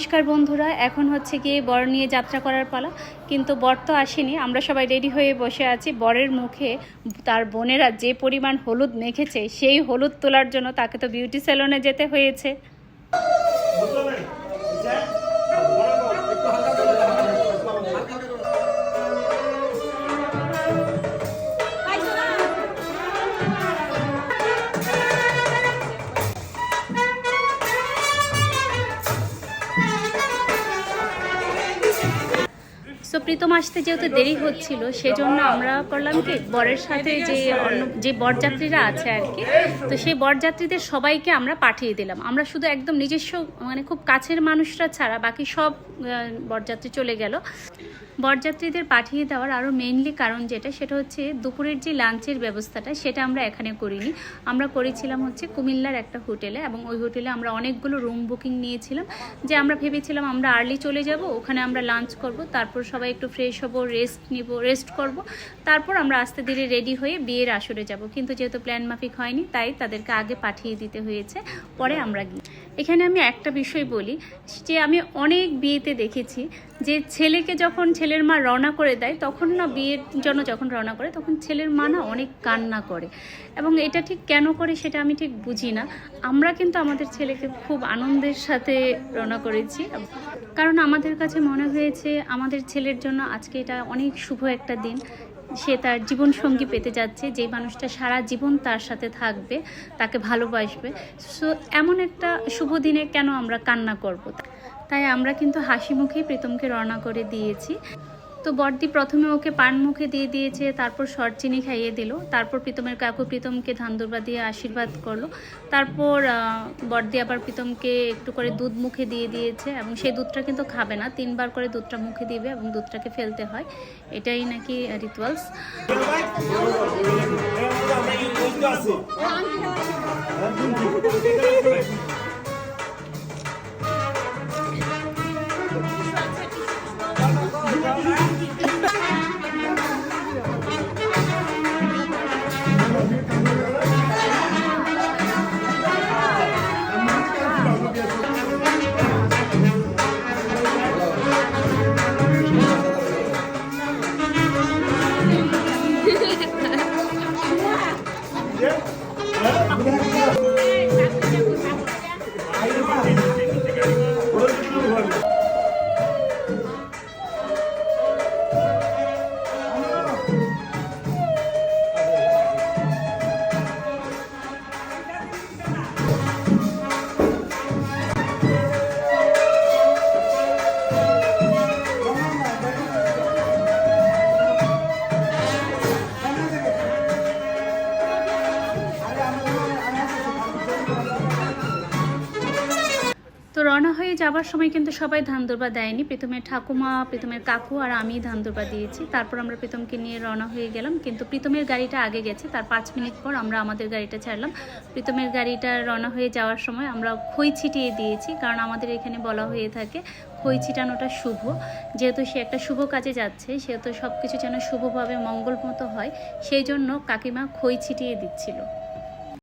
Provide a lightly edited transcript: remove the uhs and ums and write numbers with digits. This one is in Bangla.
নমস্কার বন্ধুরা, এখন হচ্ছে গিয়ে বর নিয়ে যাত্রা করার পালা। কিন্তু বর তো আসেনি, আমরা সবাই রেডি হয়ে বসে আছি। বরের মুখে তার বোনেরা যে পরিমাণ হলুদ মেখেছে, সেই হলুদ তোলার জন্য তাকে তো বিউটি সেলুনে যেতে হয়েছে। সো প্রীতম আসতে যেহেতু দেরি হচ্ছিল, সেজন্য আমরা করলাম কি, বরের সাথে যে বরযাত্রীরা আছে আর কি, তো সেই বরযাত্রীদের সবাইকে আমরা পাঠিয়ে দিলাম। আমরা শুধু একদম নিজস্ব মানে খুব কাছের মানুষরা ছাড়া বাকি সব বরযাত্রী চলে গেল। বরযাত্রীদের পাঠিয়ে দেওয়ার আরও মেইনলি কারণ সেটা হচ্ছে দুপুরের যে লাঞ্চের ব্যবস্থাটা, সেটা আমরা এখানে করিনি। আমরা করেছিলাম হচ্ছে কুমিল্লার একটা হোটেলে, এবং ওই হোটেলে আমরা অনেকগুলো রুম বুকিং নিয়েছিলাম। যে আমরা ভেবেছিলাম আমরা আর্লি চলে যাব, ওখানে আমরা লাঞ্চ করব, তারপর সবাই একটু ফ্রেশ হব, রেস্ট করব, তারপর আমরা আস্তে ধীরে রেডি হয়ে বিয়ের আসরে যাব। কিন্তু যেহেতু প্ল্যান মাফিক হয়নি, তাই তাদেরকে আগে পাঠিয়ে দিতে হয়েছে, পরে আমরা গিয়ে। এখানে আমি একটা বিষয় বলি, যে আমি অনেক বিয়েতে দেখেছি যে ছেলেকে যখন ছেলের মা রওনা করে দেয়, তখন না বিয়ের জন্য যখন রওনা করে, তখন ছেলের মা না অনেক কান্না করে। এবং এটা ঠিক কেন করে সেটা আমি ঠিক বুঝি না। আমরা কিন্তু আমাদের ছেলেকে খুব আনন্দের সাথে রওনা করেছি, কারণ আমাদের কাছে মনে হয়েছে আমাদের ছেলের জন্য আজকে এটা অনেক শুভ একটা দিন। সে তার জীবন সঙ্গী পেতে যাচ্ছে, যে মানুষটা সারা জীবন তার সাথে থাকবে, তাকে ভালোবাসবে। সো এমন একটা শুভ দিনে কেন আমরা কান্না করব? তাই আমরা কিন্তু হাসি মুখেই প্রীতমকে রওনা করে দিয়েছি। তো বড়দি প্রথমে ওকে পান মুখে দিয়ে দিয়েছে, তারপর সরচিনি খাইয়ে দিল, তারপর প্রীতমের কাকু প্রীতমকে ধান দুর্বা দিয়ে আশীর্বাদ করলো। তারপর বড়দি আবার প্রীতমকে একটু করে দুধ মুখে দিয়ে দিয়েছে, এবং সেই দুধটা কিন্তু খাবে না, 3 বার করে দুধটা মুখে দিবে এবং দুধটাকে ফেলতে হয়, এটাই নাকি রিচুয়ালস। তো রওনা হয়ে যাবার সময় কিন্তু সবাই ধান দুর্বা দেয়নি। প্রীতমের ঠাকুমা, প্রীতমের কাকু আর আমি ধান দুর্বা দিয়েছি। তারপর আমরা প্রীতমকে নিয়ে রওনা হয়ে গেলাম, কিন্তু প্রীতমের গাড়িটা আগে গেছে। তার 5 মিনিট পর আমরা আমাদের গাড়িটা ছাড়লাম। প্রীতমের গাড়িটা রওনা হয়ে যাওয়ার সময় আমরা খই ছিটিয়ে দিয়েছি, কারণ আমাদের এখানে বলা হয়ে থাকে খই ছিটানোটা শুভ। যেহেতু সে একটা শুভ কাজে যাচ্ছে, সেহেতু সব কিছু যেন শুভভাবে মঙ্গল মতো হয়, সেই জন্য কাকিমা খই ছিটিয়ে দিচ্ছিল।